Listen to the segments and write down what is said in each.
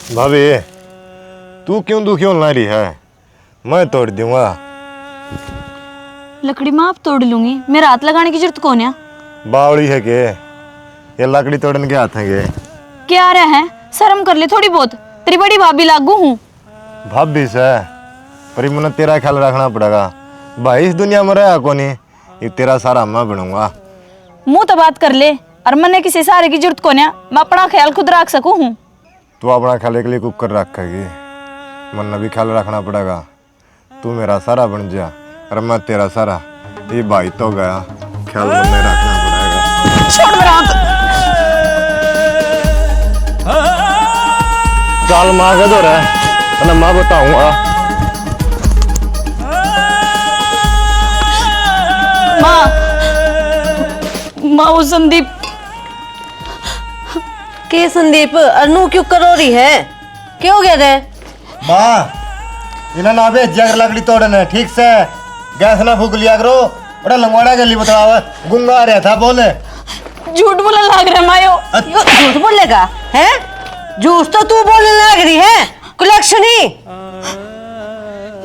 भाभी तू क्यों दुखी होने रही है? मैं तोड़ दूंगा। लकड़ी माँ आप तोड़ लूंगी, मेरा हाथ लगाने की जरूरत कौन है? बावड़ी है के ये लकड़ी तोड़ने के हाथ है? क्या रहा है, शर्म कर ले थोड़ी बहुत। तेरी बड़ी भाभी लागू हूँ। भाभी से पर मुझे तेरा ख्याल रखना पड़ेगा भाई। इस दुनिया में रहा कौन, ये तेरा सारा मैं बनूंगा। मुंह तो बात कर ले, और मैंने किसी सहारे की जरूरत कौन है? मैं अपना ख्याल खुद रख सकूं हूँ। तू अपना ख्याल के लिए कुकर रखेगी, मन भी ख्याल रखना पड़ेगा। तू मेरा सारा बन जा और मैं तेरा सारा। ये भाई तो गया, ख्याल में रखना पड़ेगा। छोड़ मेरा हाथ। चल माँ के दो रहा मैं बताऊंगा। माँ वो संदीप के संदीप अनु क्यों करो रही है? क्यों गया रे? माँ इन्हें ना भेज जाकर लकड़ी तोड़ने, ठीक से गैस ना फूक लिया करो। बड़ा लंगवाड़ा के लिए बतावा, गुंगा आ रहा था बोले। झूठ बोलने लग रहा है मायो। झूठ बोलेगा है? झूठ तो तू बोलने लग रही है कुलक्षणी।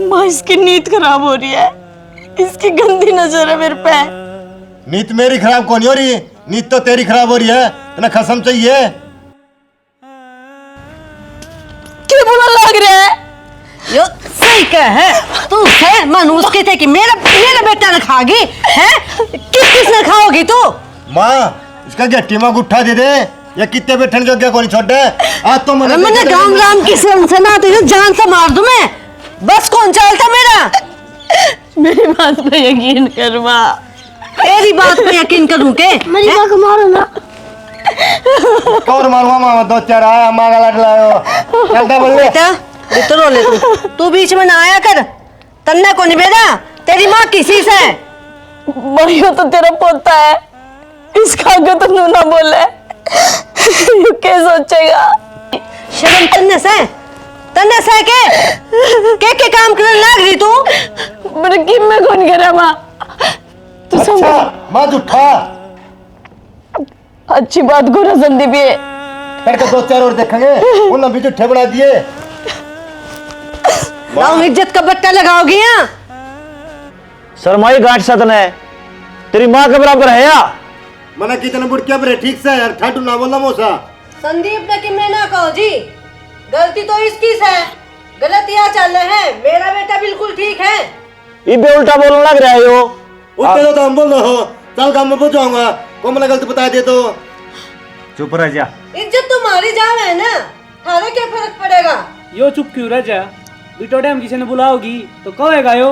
माँ इसकी नींद खराब हो रही है, इसकी गंदी नजर है मेरे पे। नीत मेरी खराब कौन हो रही? नीत तो तेरी खराब हो रही है। तुम्हें खसम चाहिए? क्या बोलने लग रहा है? यो सही कह है तू है मनुष्य के थे कि मेरा बेटा ने खागी है? किसने खाओगी तू? माँ इसका गट्टी माँ गुट्ठा दे दे, या कितने बैठने जो क्या कोई छोड़े। आज तो मैंने राम राम की सना तुझे जान से मार दूं मैं। बस कौन चलता मेरा? मेरी बात पे यकीन कर माँ। तेरी बात पे यकीन करूं के? मेरी माँ को मारो ना। और मारूंगा माँ, दो चार आया माँ का लड़ लायो। चलता बोल ले तो रो ले तू बीच में ना आया कर। तन्ने को नहीं भेजा, तेरी माँ किसी से? भाइयों तो तेरा पोता है, इसका आगे तो तू ना बोले। क्या सोचेगा? शर्म तन्ने से के काम करने लग रही तू? मेरे की में कौन करा माँ? तू अच्छा माँ झूठा अच्छी बात करो संदीप। ये करके दो चार और देखेंगे, उन्होंने भी झूठे बना दिए। गाँव इज्जत का बट्टा लगाओगी यहाँ? शर्माई गांठ सतन है, तेरी माँ के बराबर है या? मना कितने बुढ़किया पर ठीक से यार, ठाटू ना बोलना मोसा। संदीप ने कि मैं ना कहो जी, गलती तो इसकी है। गलतियाँ चल रहे हैं, मेरा बेटा बिल्कुल ठीक है। ये बे उल्टा बोलने लग रहा है यो। उतने तो हम बोल रहे हो, चल काम में पहुंचाऊंगा। को मैंने गलती बता दे तो चुप रह जा। इज्जत तुम्हारी जान है ना, थारे क्या फर्क पड़ेगा? यो चुप क्यों रह जा? बिटो टाइम किसी ने बुलाओगी तो कहेगा यो।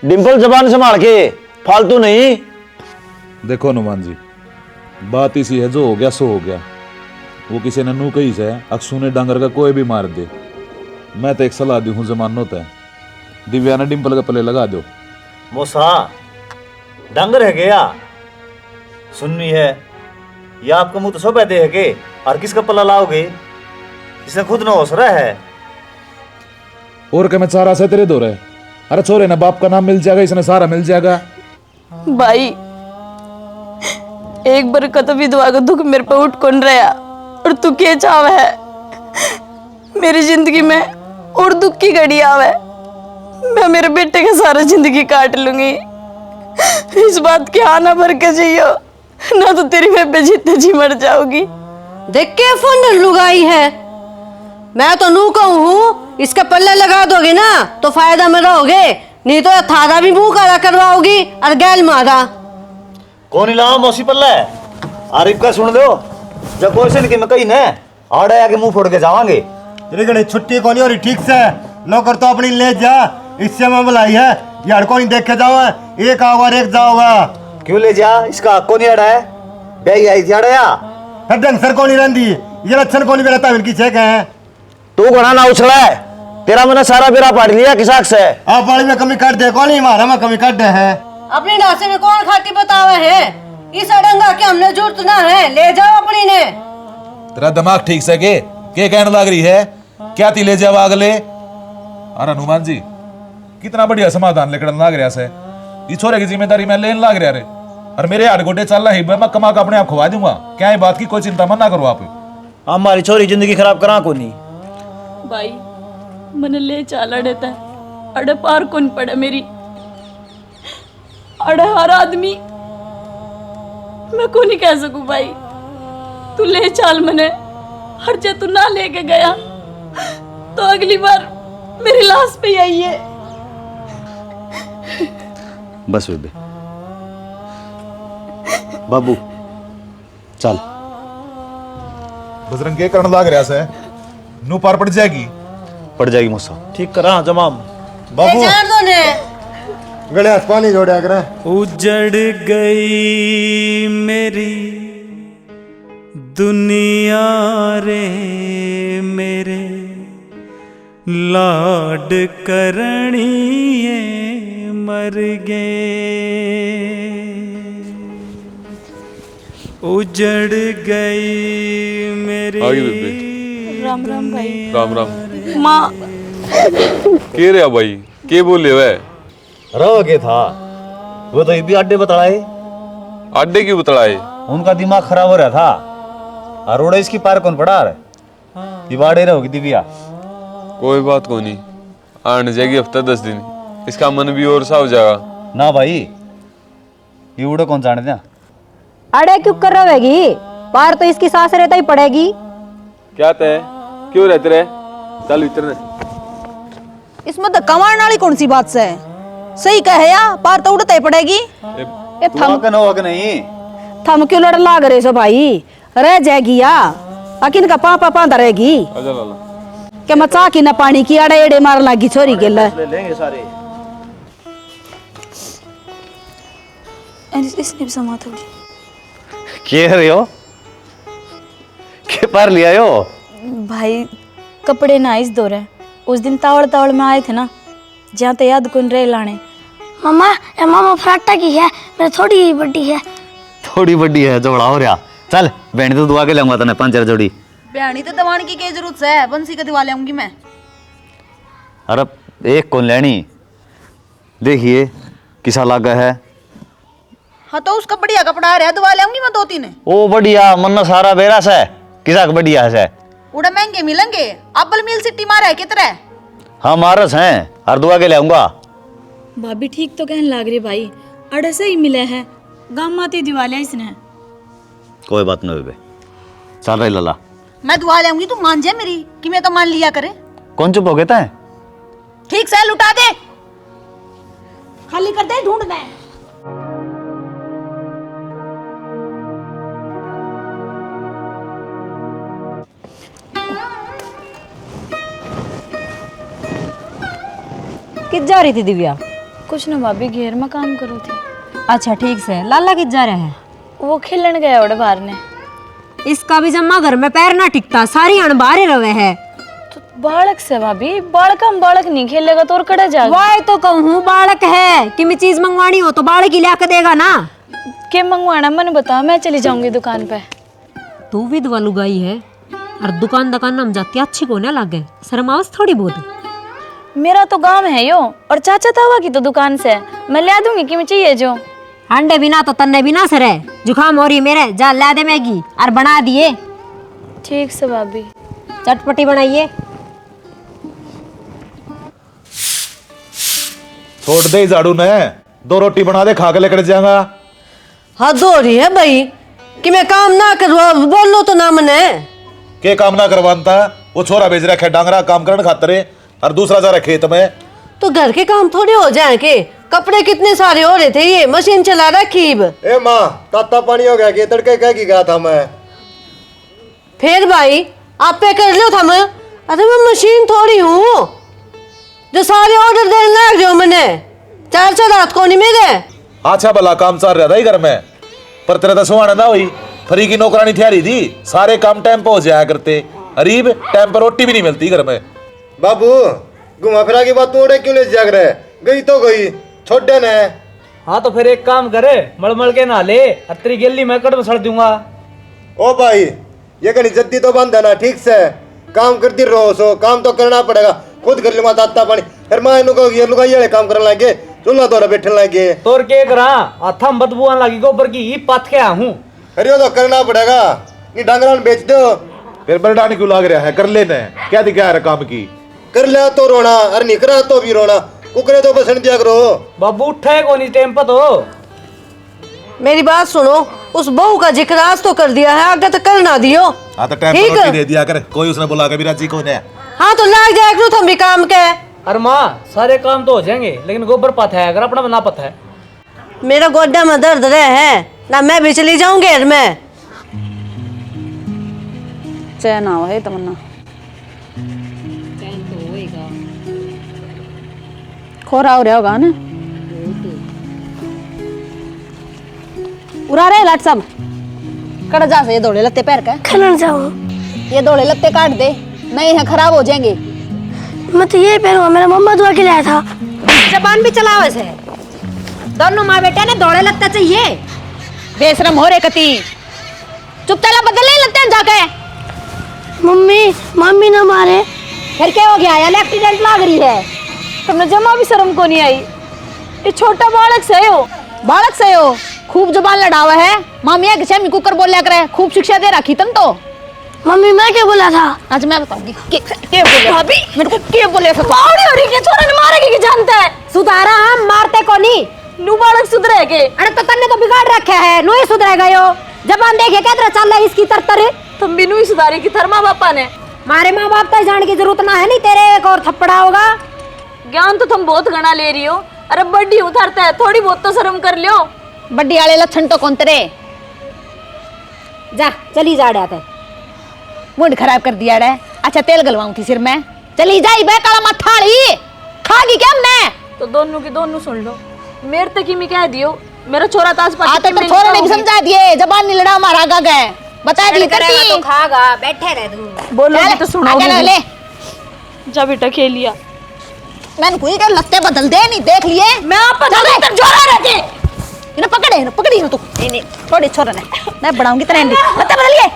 डिंपल जबान संभाल के, फालतू नहीं। देखो हनुमान जी, बात इसी है, जो हो गया सो हो गया। वो किसी ने नू कही से अक्सू ने डांगर का कोई भी मार दे। मैं तो एक सलाह दी हूँ, जमान होता है दिव्या ने डिंपल का पले लगा दो। मोसा डांगर है गया सुननी है या आपका मुंह तो सो पैदे है के, और किसका पल्ला लाओगे? इसने खुद न होश रहा है। और क्या मैं चारा से तेरे दो रहे? अरे छोरे ना, बाप का नाम मिल जाएगा, इसने सारा मिल जाएगा। भाई एक बार का तो विधवा का दुख मेरे पे उठ कौन रहा, और तू क्या चाव है मेरी जिंदगी में? और दुख की घड़ी आवे, मैं मेरे बेटे का सारा जिंदगी काट लूंगी। इस बात की आना भर के जियो, ना तो तेरी बेबे जीते जी मर जाओगी। देख के फोन लुगाई है। मैं तो नू कहूँ हूँ, इसका पल्ला लगा दोगे ना तो फायदा में रहोगे, नहीं तो थारा भी मुंह काला करवाओगी और गैल मारा। कौन लाओ मौसी पल्ला है? आरिफ का सुन लो, जब कोई से नहीं मैं कही न आड़े आके मुंह फोड़ के जावांगे। तेरे घड़ी छुट्टी कौन हो रही ठीक से? नौकर तो अपनी ले जा, इससे मैं बुलाई है। यार को नहीं देखे जाओ, एक आओगा एक जाओगा। क्यों ले जा? इसका हक को नहीं अड़ा है। बैग आई थी अड़या फिर ढंग सर कौन नहीं रहती, ये लक्षण कौन नहीं रहता इनकी छे कहे। तू घना ना उछला है, तेरा मैंने सारा बेरा पाड़ लिया किसाक से। आप बाड़ी में कमी कर दे, कौन नहीं मारा में कमी कर दे है। अपनी नासे में कौन खाती बतावे है? इस अड़ंगा के हमने जरूरत ना है, ले जाओ अपनी ने। तेरा दिमाग ठीक से के कहने लग रही है? क्या ती ले जावा अगले? अरे हनुमान जी, कितना बढ़िया समाधान लेकर लाग रहा से। ये छोरे की जिम्मेदारी मैं लेने लाग रहा रे, और मेरे हाथ गोडे चल रहा है, मैं कमा के अपने आप खवा दूंगा। क्या ये बात की कोई चिंता मत ना करो आप। हमारी छोरी जिंदगी खराब करा को नहीं, भाई मैंने ले चाला देता है अड़े पार कौन पड़े मेरी अड़े हर आदमी मैं को नहीं कह सकूं भाई तू ले चाल मने हर जे तू ना लेके गया तो अगली बार मेरी लाश पे ही आई है। बस बेबे बाबू चल बजरंग के करण लाग रहा से नू पार पड़ जाएगी पड़ जाएगी मुस्सा ठीक करा जमाम। बाबू जान दो ने गले हाथ पानी जोड़ा करे। उजड़ गई मेरी दुनिया रे मेरे लाड करणिए मर गए उजड़ गई मेरी आ गई बेबे। राम राम भाई। राम राम। माँ के रे भाई के बोले वे रहो के था वो तो ये भी अड्डे बतलाए अड्डे क्यों बतलाए उनका दिमाग खराब हो रहा था और रोड़ा इसकी पार कौन पड़ा रहे दिवाड़े रहोगी दिव्या कोई बात को नहीं आने जाएगी हफ्ता 10 दिन इसका मन भी और सा हो जाएगा ना भाई ये उड़े कौन जाने दिया अड़े क्यों कर रहोगी पार तो इसकी सास रहता ही पड़ेगी। क्या तय क्यों रहते रहे चल इतने इसमें तो कमाने वाली कौन सी बात से है सही कहे या पार तो उड़ते ही पड़ेगी। ए नहीं थम क्यों लड़ लाग रहे सो भाई रह जाएगी या अकिन का पापा पांदा रहेगी आजा लाला के मचा की न पानी की अड़े एड़े मार लागी छोरी के ले लेंगे सारे इसने भी समा थोड़ी के रहे हो के पार लिया हो भाई कपड़े ना इस दो रहे उस दिन तावड़ तावड़ में आए थे ना जहाँ तो याद कौन रहे लाने मामा ये मामा फराटा की है मेरे थोड़ी बड़ी है थोड़ी बड़ी है जोड़ा हो रहा चल बहन तो दुआ के लाऊंगा तने 5 जोड़ी बयानी तो दवाने की क्या जरूरत है बंसी का दिवा लाऊंगी मैं। अरे एक कौन लेनी देखिए किसा लागा है हाँ तो उसका बढ़िया कपड़ा आ रहा है दवा लाऊंगी मैं 2-3 ओ बढ़िया मन्ना सारा बेरा से किसा का बढ़िया है उड़ा महंगे मिलेंगे अब्बल मिल सिटी मारा है कितरा हाँ मारस हैं हर दुआ के लाऊंगा। भाभी ठीक तो कहने लाग रही भाई अड़े से ही मिले हैं गाँव माती दिवालिया इसने कोई बात नहीं बेबे चल रही लला मैं दुआ लाऊंगी तू मान जाए मेरी कि मैं तो मान लिया करे। कौन चुप हो गया था ठीक से लुटा दे खाली कर दे ढूंढ दे। किस जा रही थी दिव्या? कुछ ना भाभी घेर में काम करो थी। अच्छा ठीक से लाला किस जा रहे हैं? वो खेलन गया उड़े बाहर ने। इसका भी जम्मा घर में पैर ना टिकता सारी अण बाहर रवे है तो बालक से भाभी बालक हम बालक नहीं खेलेगा तो और कड़ा जाएगा। वाह तो कहूँ बालक है कि मैं चीज मंगवानी हो तो बालक ही लाके देगा ना। के मंगवाना मैंने बता मैं चली जाऊंगी दुकान पे। तू भी दवा लुगाई है और दुकान हम जाती अच्छी को ना लागे शर्मावस थोड़ी बहुत। मेरा तो गांव है यो और चाचा तावा की तो दुकान से मैं ले दूंगी कि मैं चाहिए जो। अंडे बिना तो तन्ने बिना सरे जुकाम हो रही मेरे जा ला दे मैगी और बना दिए। ठीक से भाभी चटपटी बनाइए। छोड़ दे झाड़ू ने 2 रोटी बना दे खा के लेकर जाएगा। हद हो रही है भाई कि मैं काम ना करवा बोलो तो ना मने के काम ना करवाता वो छोरा भेज रहा है डांगरा काम करने खातर और दूसरा जा रहा खेत में। तो घर के काम थोड़े हो जाए के कपड़े कितने सारे हो रहे थे ये मशीन चला रखी। ए माँ ताता पानी हो गया कि तड़के कह की गया था मैं। फिर भाई आप पे कर लो था मैं। अरे मैं मशीन थोड़ी हूँ जो सारे ऑर्डर देने लग जाओ मैंने 4 रात को नहीं मिले। अच्छा भला काम चल रहा था ही घर में पर तेरा तो सुहाना ना हुई फ्री की नौकरानी ठहरी थी सारे काम टाइम पे हो जाया करते अरीब टाइम पर रोटी भी नहीं मिलती घर में। बाबू घुमा फिरा की बात तोड़े क्यों ले जाग रहे गई तो गई छोड़े ने। हाँ तो फिर एक काम करे मलमल के ना ले अतरी गली में कट सड़ दूंगा। ओ भाई ये कहीं जद्दी तो बंद है ना ठीक से काम करती रहो सो काम तो करना पड़ेगा खुद कर लूंगा ताता पानी फिर मैं ये लुगाई वाले काम करने लगे चूल्हा तोड़ा बैठने लगे तोर के करा अथम बदबू आने लगी गोबर की पाथ के हूँ। अरे तो करना पड़ेगा नहीं डांगरा बेच दो फिर बरडाने क्यों लाग रहा है? कर लेना क्या दिखा रहा काम की? कर लिया तो रोना और नहीं करा तो भी रोना। कुकरे तो बसन दिया करो। बाबू उठा है कौन टाइम पर तो। मेरी बात सुनो, उस बहू का जिक्र आज तो कर दिया है, आगे तो कर ना दियो। हाँ तो टाइम ठीक पर है। रोटी दे दिया कर, कोई उसने बुला के भी राजी कौन है? हाँ तो लाग जाए करो तुम भी काम के। अरे माँ सारे काम तो हो जाएंगे लेकिन गोबर पता है, अगर अपना बना पता है। मेरा गोड्डा में दर्द रहे है ना, मैं भी चली जाऊं घेर में। चैन आवा है तमन्ना। खोरा हो रहा होगा ना। उड़ा रहे लाट सब कट जा से ये दौड़े लत्ते पैर का। खेलने जाऊँ। ये दौड़े लत्ते काट दे, नहीं है खराब हो जाएंगे। मैं तो ये पहनूंगा, मेरा मम्मा दुआ के लाया था। जबान भी चलाओ ऐसे। दोनों माँ बेटे ने दौड़े लगता चाहिए। बेशरम हो रे कती, चुप चला बदल ले लगते हैं जाके। मम्मी मम्मी ना मारे। फिर क्या हो गया यार, एक्सीडेंट लाग रही है। तुमने जमा भी शर्म को नहीं आई। ये छोटा बालक से हो। बालक से हो, खूब जुबान लड़ावा है। मामी के छमी कुकर बोलिया करे, खूब शिक्षा दे रखी तुम तो। मम्मी मैं क्या बोला था? आज मैं बताऊंगी के बोले भाभी मेरे को के बोले था। पावड़ी हो रही है, छोरा ने मारेगी कि जानता है। सुधारा हम मारते को नहीं। नू बालक सुधरे के। अरे तो तन्ने तो बिगाड़ रखा है, नु ही सुधरेगा यो। जबान देखे क्या तरह चल रहा है इसकी तरतर। तुम भी नू ही सुधारी की थरमा पापा ने। मारे माँ बाप तो जान की जरूरत ना है, नहीं तेरे एक और थप्पड़ा होगा। ज्ञान तो तुम बहुत घना ले रही हो। अरे बड्डी उतारता है, थोड़ी बहुत तो शर्म कर लियो। बड्डी वाले लक्षण तो कौन तेरे? जा चली जा डाते। मूड खराब कर दिया रे। अच्छा तेल गलवाऊं थी सिर में। चली जाई बे काला मथाड़ी, खागी क्या हमने? तो दोनों की दोनों सुन लो। मेरे तक ही मैं कह दियो, मेरा छोरा ताज पास। आते तो छोरे ने भी समझा दिए, जबान नहीं लड़ा मारा गा गए। बता दी करती तो खागा, बैठे रह तू। बोलोगी तो सुनोगी। ले जा बेटा खेल लिया। मैंने कोई कर लत्ते बदल दे, नहीं देख लिए मैं आप पर इधर जोरा रखे। इन्हें पकड़े ना, पकड़ी ना तू। नहीं थोड़ी छोरा ने मैं बढ़ाऊंगी तेरे लत्ते बदल लिए।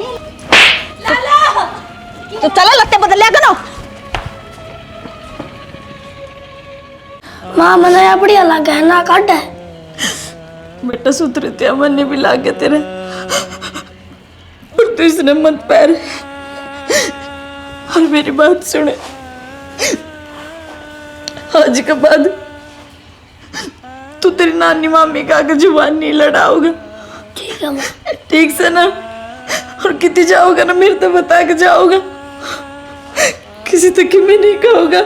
तो चलो लत्ते बदल लिया करो। माँ मैंने यहाँ बढ़िया लगा है ना काट है। बेटा सुधरे थे, मन ने भी लाग गया तेरे। और तू इसने मत पैर। और मेरी बात सुने, आज के बाद तू तेरी नानी मामी का आगे जुबान नहीं लड़ाओगा। ठीक है माँ। ठीक से ना? और कितनी जाओगा ना मेरे तो बता के जाओगा, किसी तक की मैं नहीं कहोगा।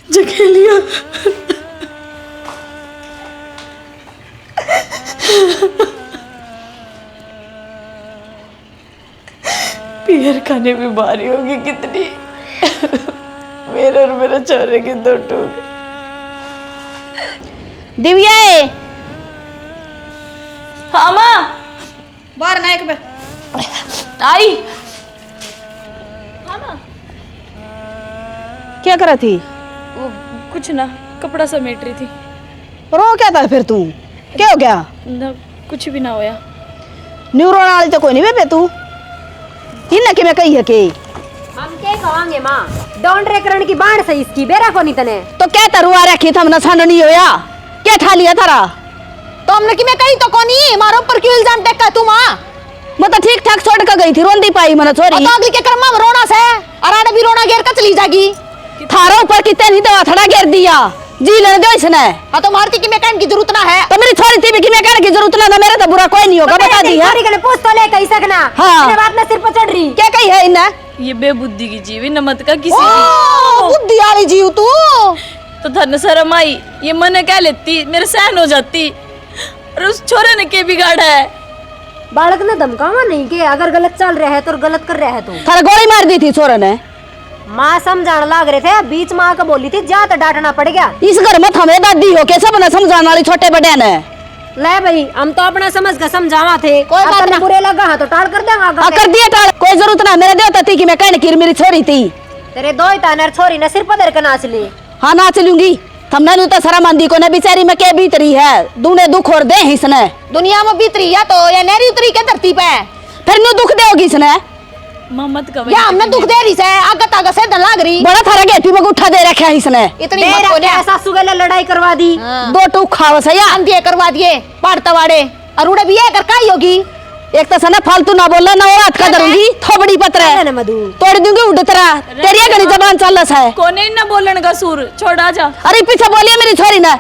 जगह लिया। पियर खाने में बारी होगी कितनी। मेरे और मेरे छोरे के दो टूक। दिव्या हाँ माँ बाहर ना एक बे आई। क्या करा थी? वो कुछ ना, कपड़ा समेट रही थी। रो क्या था फिर तू? क्या हो गया? ना कुछ भी ना होया। न्यूरोन वाली तो कोई नहीं बे तू। इन्हें कि मैं कही है कि हम क्या कहेंगे माँ, डॉन रेकरण की बाढ़ से इसकी बेरा को नहीं तने। तो क्या तरुआ रखी था हमने सन नहीं होया? क्या ठा लिया थारा? तो हमने कि मैं कही तो कौन ही मारो ऊपर क्यों इल्जाम टेका तू माँ? मैं तो ठीक ठाक छोड़ कर गई थी, रोंदी पाई मैंने छोरी। तो अगली के कर्मा में रोना से अराने भी रोना घेर कर चली जागी। थारा ऊपर कितने नहीं दवा थड़ा घेर दिया, जी लेने दो इसने। हाँ तो मारती की मैं कहने की जरूरत ना है, तो मेरी छोरी थी भी कि मैं कहने की जरूरत ना, मेरा तो बुरा कोई नहीं होगा। बता दी है के लिए पूछ तो ले कही सकना। हाँ। मेरे बात में सिर पर चढ़ रही। क्या कही है इन्हें? ये बेबुद्धि की जीवी नमत का किसी की। बुद्धि वाली जीव तू। तो धन शर्म आई, ये मन क्या लेती, मेरे सहन हो जाती। और उस छोरे ने के बिगाड़ा है? बालक ने धमकावा नहीं कि अगर गलत चल रहा है तो गलत कर रहा है तू। थारा गोली मार दी थी छोरे ने। माँ समझाने लाग रहे थे, बीच माँ का बोली थी जा तो डांटना पड़ गया। इस घर में थमे दादी हो के सब ने समझाने वाली छोटे बड़े ने। ले भाई हम तो अपना समझ कर समझावा थे। कोई बात ना। बुरे लगा तो टाल कर देगा। हाँ कर दिया टाल, कोई जरूरत ना। मेरे देवता थी कि मैं कहने की मेरी छोरी थी। तेरे दो ही तानर छोरी ने सिर पर धर के नाच ली। हाँ नाच लूंगी। हमने नू तो शर्म आंदी को ने बेचारी में के बीतरी है, दूने दुख और दे इसने। दुनिया में बीतरी या तो या नहरी उतरी के धरती पे, फिर नू दुख देगी इसने। मत कहो या हमने दुख दे रही से आगत आगत से दन लाग रही। बड़ा थारा गेटी में उठा दे रखा है इसने। इतनी मत को ने सासू गले लड़ाई करवा दी। दो टूक खावस है या अंधे करवा दिए पाड़ तवाड़े और उड़े भी ये कर काई होगी। एक तो सना फालतू ना बोलना ना और हाथ का धरूंगी थोबड़ी पत्र है मधु तोड़ दूंगी उड़ तेरा तेरी घनी जबान चलस है कोने ना बोलन का सूर छोड़ा जा। अरे पीछे बोलिए मेरी छोरी ना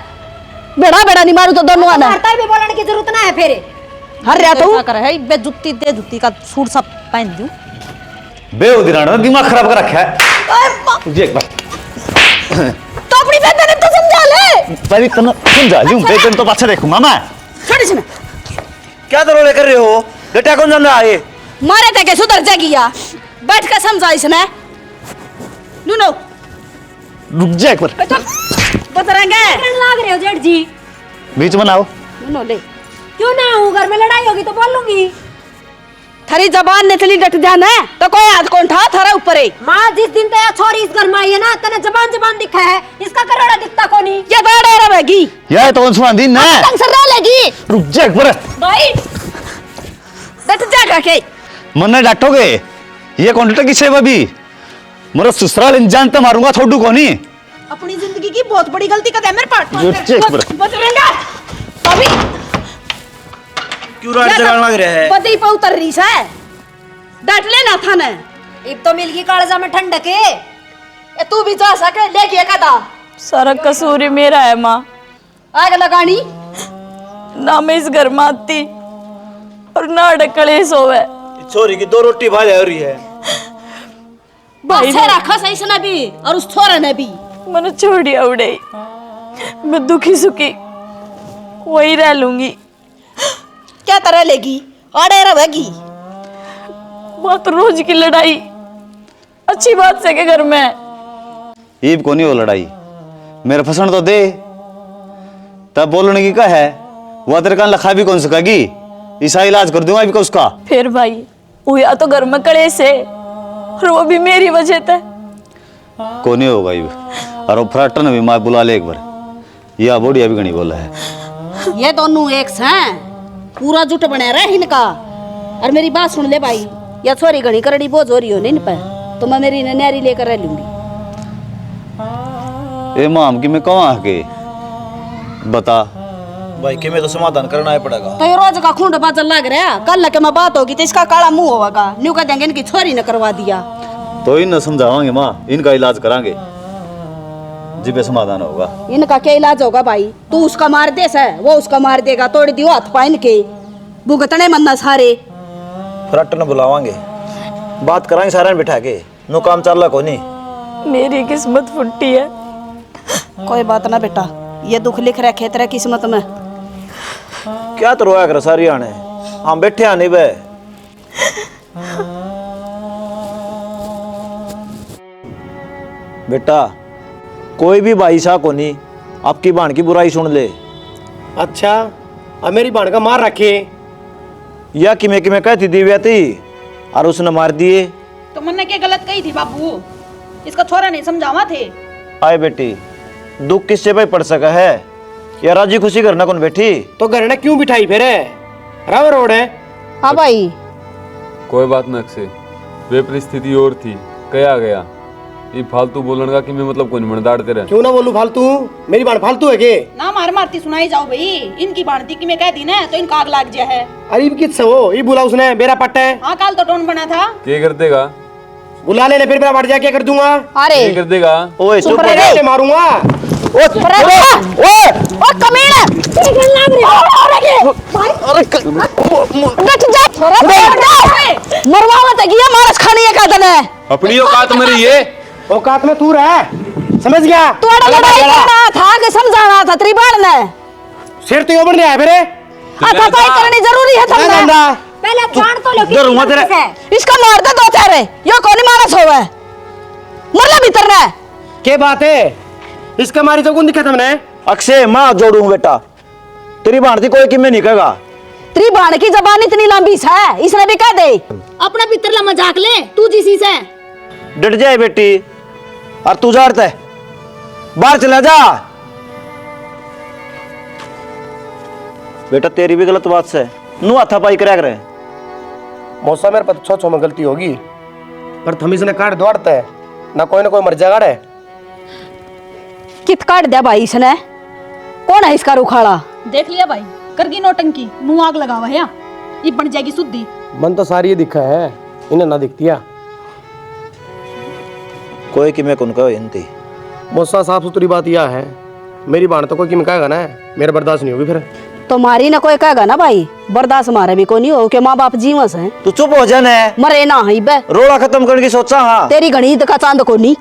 बेड़ा बेड़ा नहीं मारू तो दोनों आना मारता भी बोलने की जरूरत ना है फिर हर रहा तू कर है बे जुत्ती दे जुत्ती का सूट सब पहन दूं बेउदिराना दिमाग खराब कर रखा है तुझे एक बार तो अपनी बेटे ने तो समझा ले पहले तन समझा लूं बेटन तो पाछा देखूंगा मैं। छोड़ इसने क्या दरोले कर रहे हो बेटा कौन जान रहा है ये मारे तक सुधर जाएगी या बैठ कर समझा इसने नो रुक जा एक बार बतरेंगे लाग रहे हो जेठ जी बीच में आओ नो ले क्यों ना हूँ घर में लड़ाई होगी तो बोल लूंगी थारी जबान निकली डट जाना है तो कोई हाथ कौन था थारा ऊपर है माँ जिस दिन तो छोरी इस घर में आई है ना तने जबान जबान दिखा है इसका करोड़ा दिखता को नहीं ये बड़ा रहेगी यार तो सुना दी ना तंग सर रहेगी रुक जा एक बार भाई डट जाएगा के मन नहीं डांटोगे ये कॉन्ट्रैक्टर की सेवा भी मेरा ससुराल इंजान तो मारूंगा छोड़ू को नहीं अपनी जिंदगी की बहुत बड़ी गलती कर दे मेरे पास रुक जा एक बार बतरेंगे अभी क्यों रात जगाने लग रहा है बदी पे उतर रही है डट लेना था ने अब तो मिल गई कालजा में ठंडक है ये तू भी जा सके लेके कदा सारा कसूर ही मेरा है माँ। आग लगानी ना मैं इस घर में आती और ना अड़कले सोवे। छोरी की 2 रोटी भाजा हो रही है भाई से रखा सही से ना भी और उस छोरे ने भी मैंने छोड़िया उड़े मैं दुखी सुखी वही रह लूंगी। क्या तरह लेगी अड़े रहेगी बात रोज की लड़ाई अच्छी बात से के घर में ईब को नहीं हो लड़ाई मेरे फसन तो दे तब बोलने की क्या है वो तेरे कान लखा भी कौन सकेगी ईसा इलाज कर दूंगा अभी उसका फिर भाई वो या तो घर में कड़े से और वो भी मेरी वजह से को नहीं होगा ईब और वो फ्राटर ने भी माँ बुला ले एक बार यह बोड़ी अभी घनी बोला है ये दोनों एक हैं पूरा जुट बना रहा है इनका और मेरी बात सुन ले भाई या छोरी घड़ी करड़ी बोझ हो रही हो नहीं पे तो मैं मेरी नन्यारी लेकर रह लूंगी ए माम की मैं कहाँ के बता भाई कि मैं तो समाधान करना ही पड़ेगा तो ये रोज का खूंड बाजल लग रहा है कल के मैं बात होगी तो इसका काला मुंह होगा न्यू कह देंगे इनकी छोरी ने करवा दिया तो इन समझावांगे माँ इनका इलाज करांगे जी पे समाधान होगा इनका क्या इलाज होगा भाई तू उसका मार दे है वो उसका मार देगा तोड़ दियो हाथ पाइन के भुगतने मन्ना सारे फ्राटर ने बुलावांगे बात कराएंगे सारा बिठा के नो काम चल रहा को नहीं मेरी किस्मत फुट्टी है। कोई बात ना बेटा ये दुख लिख रखे तेरे किस्मत में क्या तो रोया कर सारी आने हम बैठे आने बे बेटा कोई भी भाई सा को नहीं आपकी बाण की बुराई सुन ले अच्छा अब मेरी बाण का मार रखे या कि मैं कहती दिव्या थी और उसने मार दिए तो मैंने क्या गलत कही थी बाबू इसका छोरा नहीं समझावा थे आए बेटी दुख किससे भाई पड़ सका है या राजी खुशी करना कौन बैठी तो घर ने क्यों बिठाई फिर रवा रोड है। हाँ भाई कोई बात न अक्षय वे परिस्थिति और थी कया गया ये फालतू बोलन का कि मैं मतलब कोई मन दाड़ते रहे क्यों ना बोलूं फालतू मेरी बाण फालतू है के ना मार मारती सुनाई जाओ भाई इनकी बाणती की मैं कह दी ना तो इनका आग लग जाए है अरे किस वो ये बुला उसने मेरा पट्ट है हाँ काल तो टोन बना था क्या कर देगा बुला ले फिर मेरा बढ़ जा क्या कर दूंगा अरे क्या कर देगा ओए चुप रह मारूंगा ओ कमीना मरवावा तक ये मारस खानी है कहता है अपनी औकात में रही है औकात में तू रह समझ गया तू लड़ाई करना था कि समझाना था त्रिबाण ने सिर तो ओबड़ नहीं आया फिर हाथापाई करनी जरूरी है तुमने पहले बाण तो लो डरूंगा तेरे इसका मार दे दो तेरे यो कौन मारस होवे मरला भीतर रे क्या बात है इसका मारी तो कौन दिखा तुमने अक्षय माँ जोड़ू बेटा तेरी बाणती कोई कि मैं नहीं कहेगा त्रिबाण की जबान इतनी लंबी है इसने भी कह दे अपना पितरला मजाक ले तू जिसी से डट जाए बेटी और तू जाड़ता है बाहर चला जा बेटा तेरी भी गलत बात से नु हाथापाई करा करे मौसा मेरे पता छो में गलती होगी पर थम इसने काट दौड़ता है ना कोई मर जाएगा रे कित काट दिया भाई इसने कौन है इसका रुखाड़ा देख लिया भाई करगी नौटंकी मुंह आग लगावा है ये बन जाएगी शुद्धि। मन तो सारी ये दिखा है, इन्हें ना दिखतिया। कोई कि मैं कौन कहो इनती मौसा साफ सुथरी बात यह है, मेरी बाण तो कोई कि मैं कहेगा ना, मेरा बर्दाश्त नहीं होगी फिर। तुम्हारी ना कोई कहेगा ना भाई, बर्दाश्त हमारे भी कोई नहीं हो के माँ बाप जीवस हैं। तू चुप हो जाना है, मरे ना ही बे, रोड़ा खत्म करने की सोचा। हाँ तेरी गणी का चांद को नहीं।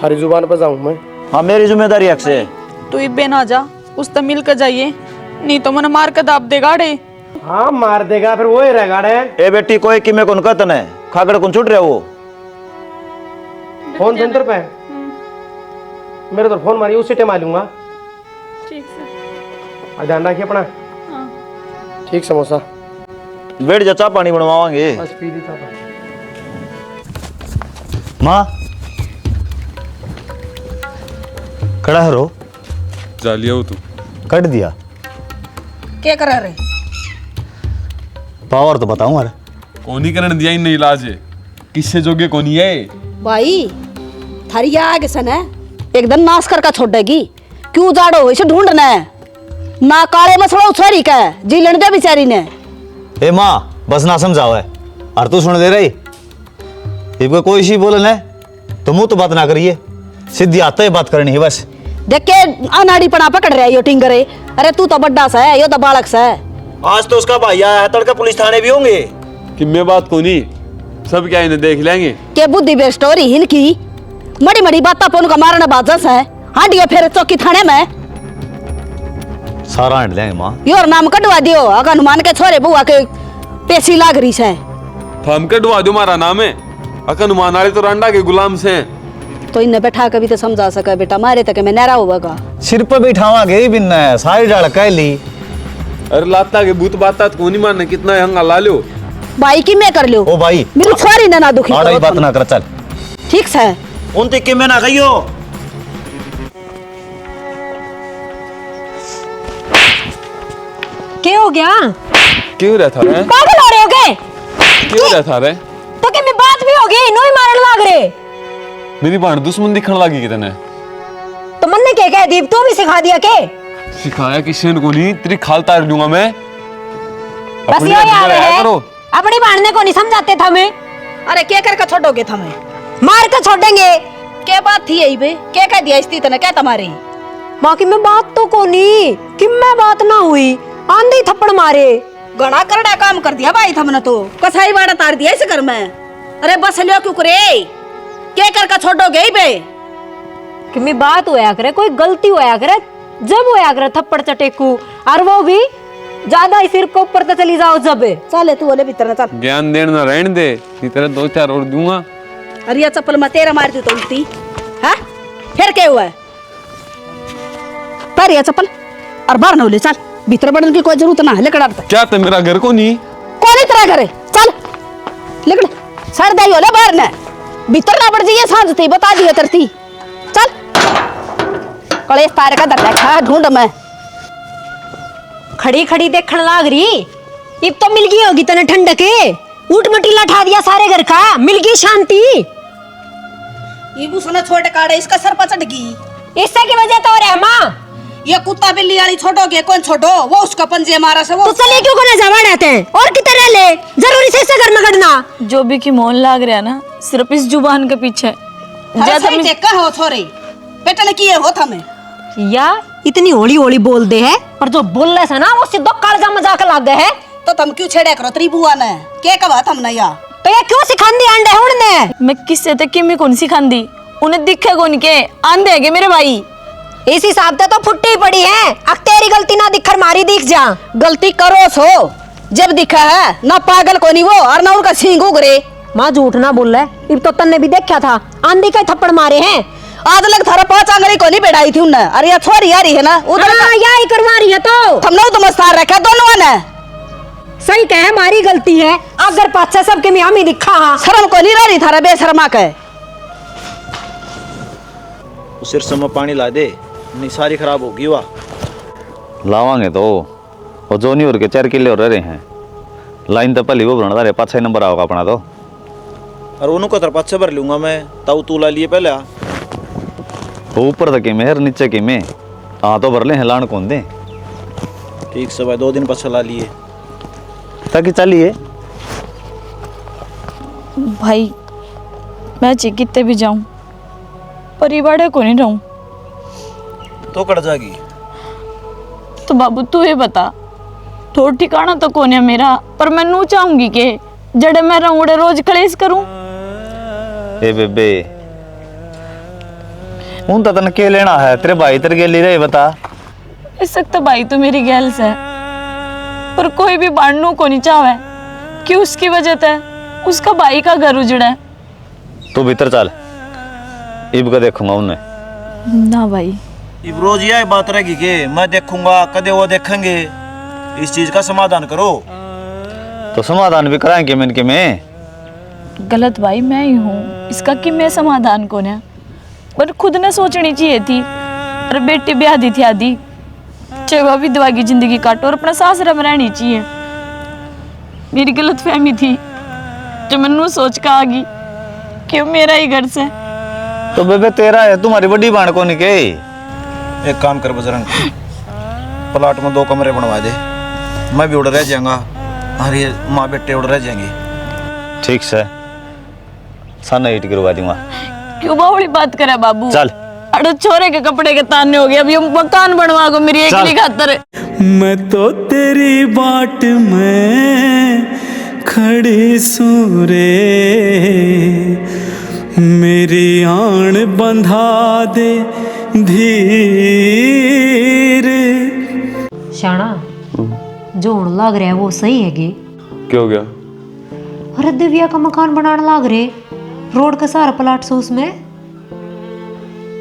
थारी जुबान पर जाऊं मैं। हाँ मेरी जिम्मेदारी हक से। तू इब्बे ना जा, उस तो मिल कर जाइए, नहीं तो मन मार कर दाब देगा रे। हाँ मार देगा फिर, वो ही रहेगा रे। ए बेटी कोई कि मैं कौन कहता है, खागड़ कौन छुट रहे वो। फोन सेंटर पे मेरे तो फोन मारी, उसी टाइम आ लूंगा। ठीक से ध्यान रखिए अपना। ठीक समोसा बैठ जा, चाय पानी बनवाएंगे। बस पी ली था। माँ खड़ा है रो, जा लिया हो तू। कट दिया क्या कर रहे? पावर तो बताऊं यार। कोनी करने दिया ही नहीं इलाज है, किससे जोगे कोनी है भाई थारी आगे सन है, एकदम नाश कर का छोड़ेगी। क्यों जाड़ो इसे ढूंढना है ना, काले मसड़ा उछारी का जी लड़ दे बेचारी ने। ए माँ बस ना समझाओ है, और तू सुन दे रही इनको कोई सी बोलना तो मुंह तो बात ना करिए, सीधी आता है बात करनी है बस। देख के अनाड़ी पना पकड़ रहा है यो टिंगरे। अरे तू तो बड्डा सा है, यो तो बालक सा है। आज तो उसका भाई आया है, तड़के पुलिस थाने भी होंगे। कि मैं बात कोनी, सब क्या इन्हें देख लेंगे। के बुद्धि बे स्टोरी हिनकी मड़ी मड़ी बात अपन का मारना बाजस है। हांडियो फिर चौकी थाने में सारा हट लेंगे माँ। योर नाम कटवा दियो, अगर हनुमान के छोरे बुआ के पेशी लाग रही है हम कटवा दो, हमारा नाम है अकन मान वाले तो रंडा के गुलाम से हैं। तो इन्हें बैठा कभी तो समझा सका बेटा, मारे तक मैं नहरा होगा। सिर पर बैठावांगे बिन सारी डाल कह ली। अरे लाता के भूत बाता तो कोनी मारने, कितना हंगा ला लो भाई की मैं कर लो। ओ भाई मेरी छोरी ने ना दुखी आड़ा करो बात तुम। ना कर, चल ठीक है उन तक के मैं ना कहियो। क्या हो गया? क्यों रहता रे, पागल हो रहे हो गए? क्यों रहता रे। तो क्या मैं बात भी हो गई, नो ही मारने लाग रहे। मेरी बाण दुश्मन दिखने लगी कितने। तो मन ने क्या कह दी, तू भी सिखा दिया के? सिखाया किसी को नहीं, तेरी खाल तार लूंगा मैं। बस अपनी यो आदत याद लगाया है, करो। अपनी भाड़ने को नहीं समझाते था मैं। अरे क्या कर छोड़ोगे था मैं? मार कर छोड़ेंगे। क्या बात थी यही बे, क्या कह दिया इस तने, क्या तुम्हारी माँ की मैं बात तो को नहीं कि मैं बात ना हुई, आंधी थप्पड़ मारे। गड़ा करड़ा काम कर दिया भाई तुमने तो, कसाई वाड़ा तार दिया इस घर में। अरे बस लियो क्यों करे, क्या कर का छोड़ोगे बे? कि मैं बात होया करे, कोई गलती होया करे, जब होया करे थप्पड़ चटेकू, और वो भी ज्यादा ही सिर को ऊपर तो चली जाओ जब। चले तू बोले भीतर चल, ज्ञान देना रहने दे, इतना 2-4 और दूंगा। अरे ये चप्पल मैं तेरा मार दी तो उल्टी है, फिर क्या हुआ? पर ये चप्पल और बाहर न ले, चल भीतर बढ़ने की कोई जरूरत ना है। लेकर आता क्या ते मेरा घर को नहीं, कौन इतना करे, चल लेकर सर दाई होले बाहर ने, भीतर ना बढ़ जाइए, सांझ थी बता दिए तरती। चल कलेश तारे का दर देखा ढूंढ मैं। खड़ी खड़ी देखने लाग रही, अब तो मिल गई होगी तने ठंडक के, ऊट मटीला ठा दिया सारे घर का, मिल गई शांति। ये बुसना छोटे काड़े इसका सर पर चढ़ गई, इससे की वजह तो हो रहा है माँ। ये कुत्ता बिल्ली वाली छोड़ोगे, कौन छोड़ो, वो उसका पंजे मारा से वो। तो चले क्यों करने जावा रहते हैं, और कितने ले जरूरी से इसे घर में गड़ना। जो भी की मोहन लाग रहा है ना, सिर्फ इस जुबान के पीछे। ज्यादा में देखा हो छोरे, बेटा ने किए हो हमें या इतनी होली होली बोल दे है, पर जो बोल रहे ना वो सीधो कालजा मजाक लाग गए है। तो तुम क्यों छेड़े करो तेरी बुआ ने, क्या कहा तुमने या? तो ये क्यों सिखांदी अंडे उड़ने? मैं किससे तक की कौन सिखांदी, उन्हें दिखे कौन के आंधे है मेरे भाई। इस हिसाब से तो फुट्टी पड़ी है, अब तेरी गलती ना दिखर मारी दिख जा। गलती करो सो, जब दिखा है ना पागल को नहीं वो, और ना उनका सींग उगरे। माँ झूठ ना बोल रहा, तो तन्ने भी देखा था आंधी का थप्पड़ मारे हैं। आज लग थारा 5 आंगली को नहीं बैठाई थी उन्हें। अरे यार छोरी आ रही है ना उधर, यही करवा रही है तो हमने तो मस्तार रखा दोनों ने। सही कहे हमारी गलती है, अगर पाछे सबके में हम ही दिखा। हाँ शर्म को नहीं रही थारा बेशर्मा के। सिर समय पानी ला दे, नहीं सारी खराब होगी। वाह लावांगे तो वो जो नहीं हो रहे 4 किले और रहे हैं, लाइन तो पहली वो बना रहे 5-6 नंबर आओगा अपना तो। और उनको तो 5 भर लूंगा मैं, तब तू ला लिए पहले ऊपर तक की मेहर नीचे की में। हाँ तो भर ले हैं लाण कौन दे, ठीक से भाई 2 दिन पर चला लिए ताकि चलिए भाई मैं ची कितने भी जाऊं पर ये बड़े को नहीं रहूं तो कट जाएगी। तो बाबू तू ये बता थोड़ा ठिकाना तो कौन है मेरा, पर मैं नू चाहूंगी के जड़े मैं रहूं रोज कलेश करूं। ए बेबे उन तन के लेना है, तेरे भाई तेरे गेली रहे बता। इस वक्त भाई तो मेरी गैल से है, पर कोई भी बांटनू को नहीं चाहे कि उसकी वजह से उसका भाई का घर उजड़ा है। तू भीतर चल, इब का देखूंगा उन्हें। ना भाई इब रोज यह बात रहेगी कि मैं देखूंगा कदे वो देखेंगे, इस चीज का समाधान करो। तो समाधान भी कराएंगे मैं इनके में। गलत भाई मैं ही हूँ, इसका कि मैं समाधान कौन है, पर खुद ने सोचनी चाहिए थी। और बेटी ब्याह दी थी आदि चाहे वह विधवा की जिंदगी काटो और अपना सासरा में रहनी चाहिए। मेरी गलत फहमी थी जो मनु सोच का आ गई कि वो मेरा ही घर से। तो बेबे तेरा है, तुम्हारी बड़ी बाण को नहीं के। एक काम कर बजरंग, प्लाट में 2 कमरे बनवा दे, मैं भी उड़ रह जाऊंगा, अरे माँ बेटे उड़ रह जाएंगे। ठीक से साना ईट गिरवा दूंगा। क्यों बावड़ी बात करे बाबू, चल अरे छोरे के कपड़े के ताने हो गए, अब ये मकान बनवा गो मेरी एक ही खातर। मैं तो तेरी बाट में खड़ी सूरे, मेरी आन बंधा दे धीर। शाना जो होने लाग रहा है वो सही है गे? क्या हो गया? अरे दिव्या का मकान बनाने लाग रहे, रोड का सारा प्लाट से उसमें।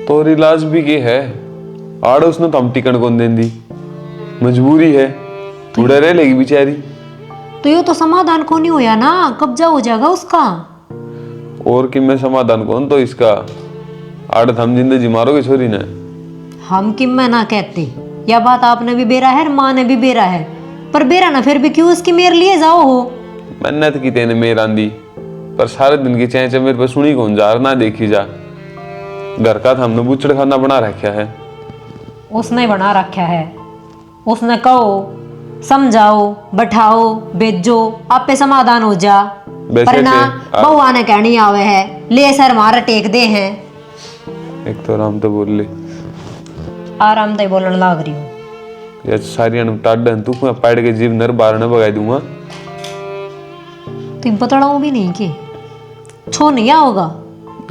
तो इलाज भी के है, आड़ उसने तो हम टिकट कौन देंदी, मजबूरी है, थोड़ा रह लेगी बेचारी। तो ये तो समाधान को नहीं होया ना, कब्जा हो जाएगा उसका। और कि मैं समाधान कौन तो इसका, आड़ हम जिंदगी मारोगे छोरी ने। हम कि मैं ना कहते, यह बात आपने भी बेरा है, माँ ने भी बेरा है, पर बेरा ना फिर भी क्यों उसकी मेर लिए जाओ हो। मैंने तो की तेने मेर आंदी, पर सारे दिन की चैचे मेरे पे सुनी कौन जा ना देखी जा। घर का था हमने बुचड़ खाना बना रखा है। उसने बना रखा है, उसने कहो समझाओ बैठाओ बेचो आप पे समाधान हो जा, पर ना बहुआ ने कहनी आवे है ले सर मार टेक दे हैं। एक तो आराम तो बोल ले, आराम तो बोलने लाग रही हूँ यार, सारी टाडन तू मैं पैड के जीव नर बार न भगा दूंगा। तुम पतड़ाऊ भी नहीं के छो नहीं आओगा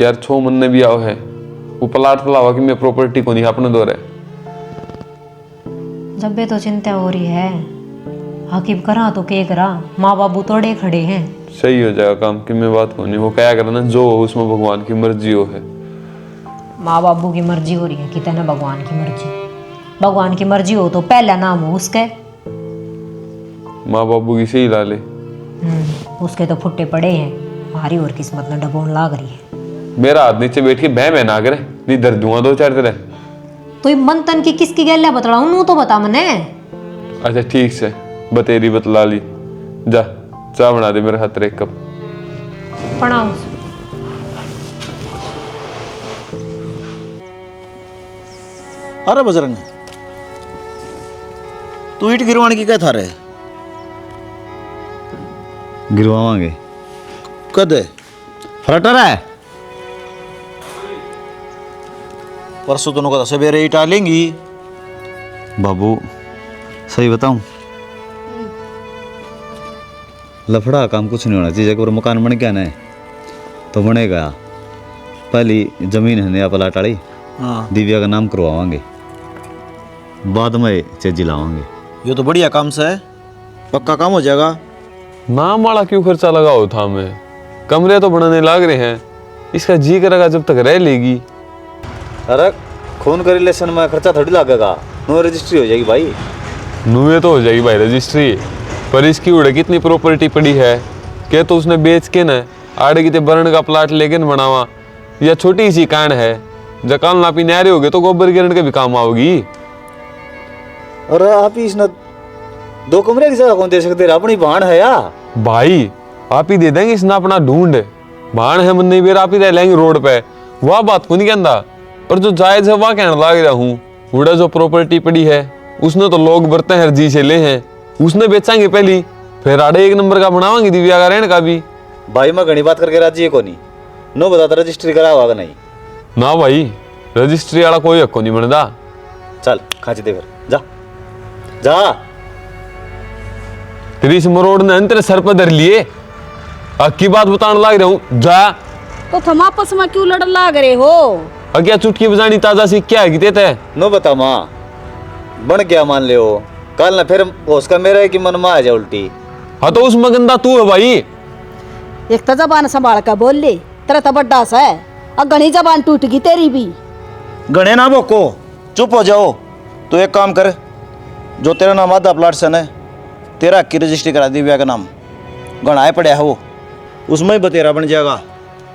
यार, छो मन ने भी आओ है, वो प्लाट तलावा कि मैं प्रॉपर्टी को नहीं अपने दो रहे। जब भी तो चिंता हो रही है, हकीब करा तो के करा, माँ बाबू तोड़े खड़े हैं। सही हो जाएगा काम कि मैं बात को नहीं, वो क्या करना जो हो उसमें भगवान की मर्जी हो है। माँ बाबू की मर्जी हो रही है कितना भगवान की मर्जी, भगवान की मर्जी हो तो पहला नाम हो उसके। माँ बाबू की सही ला ले, उसके तो फुट्टे पड़े हैं, हमारी और किस्मत में डबोन लाग रही है। मेरा हाथ नीचे बैठ के बह ना करे, नहीं दर्द दूंगा 2-4 तेरे। तो ये मन तन की किसकी गैल है बतलाऊं नू तो बता मने। अच्छा ठीक से बतेरी बतला ली, जा चाय बना दे मेरे हाथ 1 कप। प्रणाम। अरे बजरंग तू ईट गिरवाने की क्या था रे? गिरवावांगे कद फ्रटर है परसों दोनों का सवेरे ईट लेंगी। बाबू सही बताऊं, लफड़ा काम कुछ नहीं होना चाहिए। अगर मकान बन गया ना तो बनेगा, पहली जमीन है नया प्लाट वाली, दिव्या का नाम करवावांगे, बाद में चेजी लावांगे। ये तो बढ़िया काम से है, पक्का काम हो जाएगा। नाम वाला क्यों खर्चा लगाओ था, मैं कमरे तो बनाने लाग रहे हैं, इसका जी करेगा जब तक रह लेगी। अरे खून का रिलेशन में खर्चा थोड़ी लगेगा, नो रजिस्ट्री हो जाएगी भाई। नुए तो हो जाएगी भाई रजिस्ट्री, पर इसकी उड़े कितनी प्रॉपर्टी पड़ी है, क्या तो उसने बेच के न आड़े की बरण का प्लाट लेकिन बनावा, या छोटी सी कांड है जकाल नापी न्यारे हो गए तो गोबर गिरण के भी काम आओगी। और आप ही इसने 2 कमरे की जगह कौन दे सकते, अपनी भाण है या भाई, आप ही दे देंगे इसने अपना ढूंढ, भाण है मन नहीं बेर आप ही रह लेंगे रोड पे, वह बात को नहीं कहता, पर जो जायज है वह कहने लाग रहा हूँ। उड़ा जो प्रॉपर्टी पड़ी है उसने तो लोग बरते हर जी से ले हैं, उसने बेचांगे पहली, फिर आड़े एक नंबर का बनावांगे दिव्या का रहने का भी। भाई मैं घनी बात करके राजी है को नहीं, नो बता रजिस्ट्री करा होगा नहीं ना भाई, रजिस्ट्री वाला कोई हक को नहीं बनता। चल खांची दे फिर, जा जा। तेरी इस मरोड़ ने तेरे सर पर धर लिए, अक्की बात बताने लग रहा हूँ, जा। तो तुम आपस में क्यों लड़ लाग रहे हो? क्या चुटकी बजानी ताजा सी क्या है कि ते नो बता माँ, बन क्या मान ले हो, कल ना फिर उसका मेरा है कि मन में आ जाए उल्टी। हाँ तो उसमें गंदा तू है भाई। एक तो जबान संभाल कर बोल ले, तेरा तो बड्डा सा है, अब घनी जबान टूट गई तेरी भी। गणे ना बोको, चुप हो जाओ। तो एक काम कर, जो तेरा नाम आधा प्लाट सन है, तेरा हक की रजिस्ट्री करा दिव्या का नाम, गणाए पड़ा है वो, उसमें ही बतेरा बन जाएगा।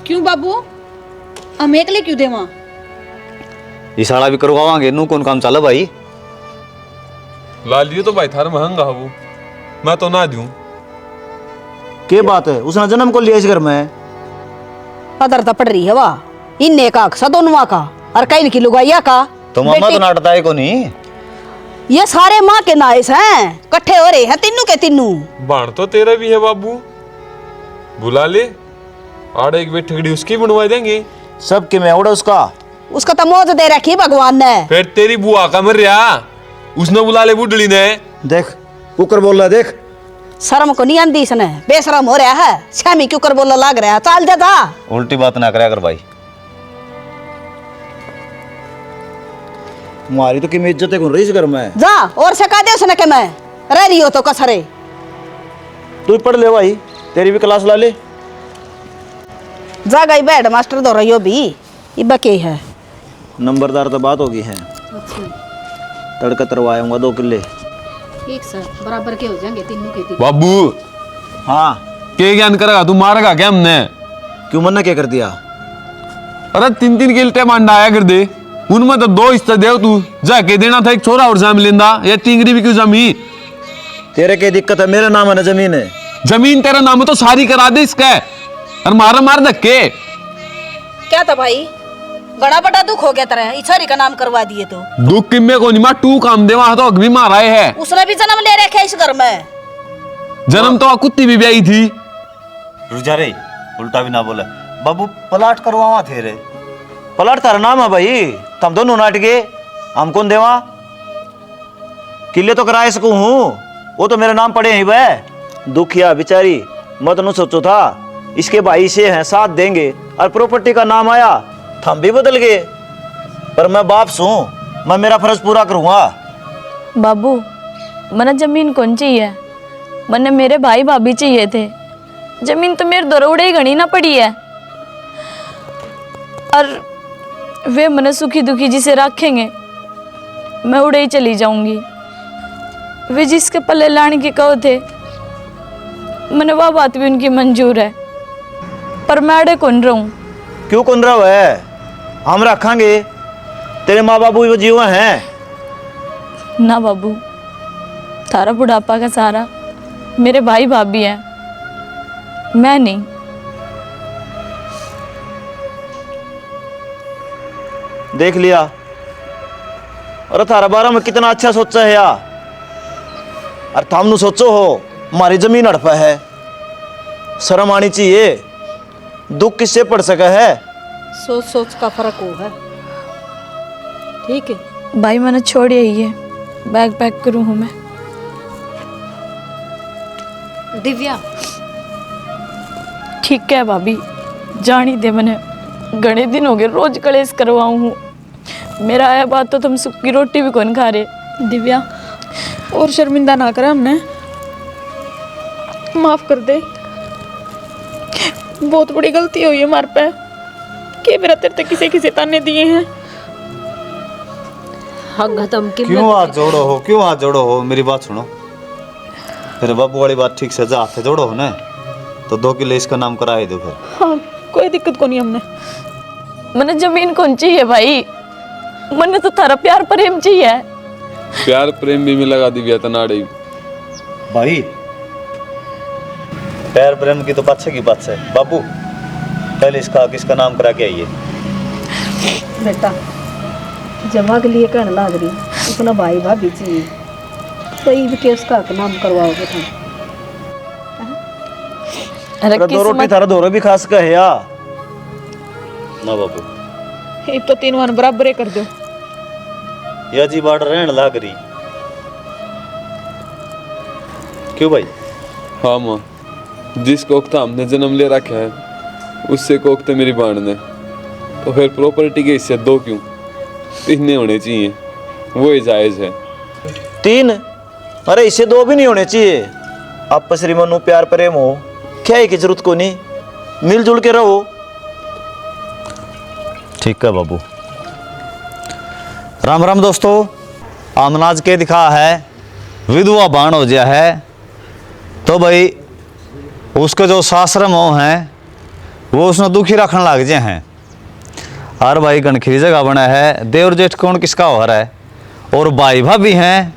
क्यों बाबू, हम एक ले क्यों देवा? ये साड़ा भी करवावांगे, नू कौन काम चला भाई? लाल ये तो भाई थार महंगा है वो, मैं तो ना दूं। क्या बात है, उसने जन्म को लिया इस घर में। पदर तो पड़ रही है वाह, इन्ने का सदोनवा का और कहीं की लुगाइया का। तो मामा तो नाटता है को नहीं, ये सारे माँ के नाइस हैं, कट्ठे हो रहे हैं तीनों के तीनों। बाण तो तेरा भी है बाबू, बुला ले, आड़े एक बैठकड़ी उसकी बनवा देंगे। सब के मैं उड़ा उसका तो मौज दे रखी भगवान ने। फिर तेरी बुआ का मर रहा, उसने बुला ले बुढ़ड़ी ने। देख कुकर बोल रहा, देख शर्म को नहीं आंदी इसने, बेशरम हो रहा है, शामी क्यों कर बोला लाग रहा है, चाल जा था। उल्टी बात ना करा कर भाई, मारी तो की इज्जत है रही इस घर में। जा और सिखा दे उसने के मैं रह रही हो तो कसरे। तू पढ़ ले भाई, तेरी भी क्लास ला ले। जा गई बैठ मास्टर दो रही हो भी, ये बके है। नंबरदार तो बात होगी है, तड़का तरवाऊंगा 2 किले। ठीक सर, बराबर के हो जाएंगे तीनों के तीनों। बाबू हाँ क्या ज्ञान करेगा, तू मारेगा क्या हमने? क्यों मना क्या कर दिया? अरे 3-3 किल्टे मांडा आया कर दे, उनमें तो 2 हिस्सा दे तू, जाके देना था एक छोरा और जाम लेंदा, या टिंगरी भी क्यों जमी? तेरे क्या दिक्कत है, मेरा नाम है ना जमीन है। जमीन तेरा नाम है तो सारी करा दे इसका, और मार धक्के। क्या था भाई, बड़ा बड़ा दुख हो गया तेरा, इछारी का नाम करवा दिए तो। दुख किम्मे को नहीं मां, तू काम देवा तो अग भी मारा है। उसने भी जन्म ले रखा है इस घर में। जन्म तो कुत्ती भी ब्याई थी। रुजा रे, उल्टा भी ना बोले। बाबू पलाट करवावा थे रे, पलाट तारा नाम है भाई, तुम दोनों नाट गए, हम कौन देवा? किले तो कराए सकूं हूँ, वो तो मेरे नाम पड़े ही वह। दुखिया बेचारी, मैं तो सोचो था इसके भाई से हैं, साथ देंगे, और प्रॉपर्टी का नाम आया, थम भी बदल गए। पर मैं बाप सू, मैं मेरा फर्ज पूरा करूंगा। बाबू मने जमीन कौन चाहिए, मने मेरे भाई भाभी चाहिए थे। जमीन तो मेरे दरोड़े ही घनी ना पड़ी है, और वे मने सुखी दुखी जिसे रखेंगे, मैं उड़े ही चली जाऊंगी। वे जिसके पल्ले लाने के कहो थे, मने वह बात भी उनकी मंजूर है, पर मैं अड़े कौन रहूं। क्यों कौन रहा है, हम रखेंगे, तेरे माँ बाबू वो जीवा हैं। ना बाबू, थारा बुढ़ापा का सारा मेरे भाई भाभी हैं, मैं नहीं। देख लिया, अरे थारा बारा में कितना अच्छा सोचा है यार, और थामनु सोचो हो हमारी जमीन हड़पा है, शर्म आनी चाहिए, दुख किससे पड़ सका है। सोच सोच का फर्क हो है, ठीक है भाई मैंने छोड़िए ये बैग पैक करूँ हूँ मैं। दिव्या ठीक है भाभी, जानी दे, मैंने घने दिन हो गए रोज कलेश करवाऊँ हूँ, मेरा आया बात तो तुम सूखी रोटी भी कौन खा रहे। दिव्या और शर्मिंदा ना करे, हमने माफ कर दे, बहुत बड़ी गलती हुई है हमारे पे, के मेरा तेरे तक किसे ताने दिए हैं। क्यों हाथ जोड़ो हो, क्यों हाथ जोड़ो हो, मेरी बात सुनो, फिर बाबू वाली बात ठीक से जा हाथ जोड़ो हो ना, तो 2 किले इसका नाम करा दो फिर। हाँ कोई दिक्कत को नहीं, हमने मैंने जमीन कौन चाहिए भाई, मैंने तो थारा प्यार प्रेम चाहिए। प्यार प्रेम भी मिलेगा दिव्या तनाड़े भाई, प्यार प्रेम की तो पाछे की बात है। बाबू पहले किसका नाम करा के आइए। बेटा जमा के लिए कहने लग रही, उसने भाई भाभी चाहिए तो ये केस का नाम करवाओगे तुम? अरे दो रोटी थारा दोरो भी खास का है या ना बाबू ये तो 3 वन बराबर कर दो। या जी बाट रहन लाग रही क्यों भाई? हाँ माँ, जिस कोख्ता हमने जन्म ले रखा है उससे कोख्ते मेरी बाण ने, तो फिर प्रॉपर्टी के हिस्से 2 क्यों, 3 होने चाहिए, वो ही जायज है। 3? अरे इससे 2 भी नहीं होने चाहिए। आपस श्रीमनु प्यार प्रेम हो, क्या है की जरूरत को नहीं, मिलजुल के रहो। ठीक है बाबू। राम राम दोस्तों, आमनाज के दिखा है विधवा बाण हो गया है, तो भाई उसके जो सासरम हो हैं वो उसने दुखी रखने लग जाए हैं। और भाई गणखीरी जगह बना है, देवर जेठ कौन किसका हो रहा है, और भाई भाभी हैं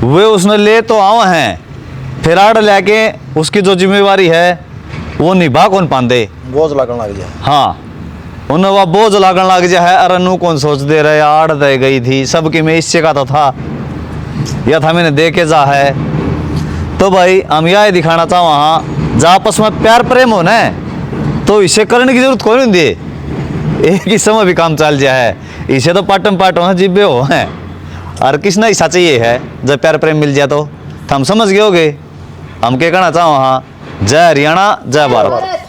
वे उसने ले तो आवा हैं, फिर आड़ लेके उसकी जो जिम्मेवारी है वो निभा कौन पाते, बोझ लगन लग जाए। हाँ, उन्हें वह बोझ लगन लग जाए है। अरे नू कौन सोच दे रहे, आड़ दे गई थी सबकी में इससे का तो था, यह था मैंने देखे जा है। तो भाई हम यह दिखाना चाहो वहाँ जहाँ आपस में प्यार प्रेम हो ना, तो इसे करने की जरूरत कोई नहीं दे, एक ही समय भी काम चल जाए है। इसे तो पाटम पाट हो जिब्बे हो हैं, और किसना हिस्सा चाहिए है जब प्यार प्रेम मिल जाए तो हम समझ गए होगे हम क्या कहना चाहो वहाँ। जय हरियाणा, जय भारत।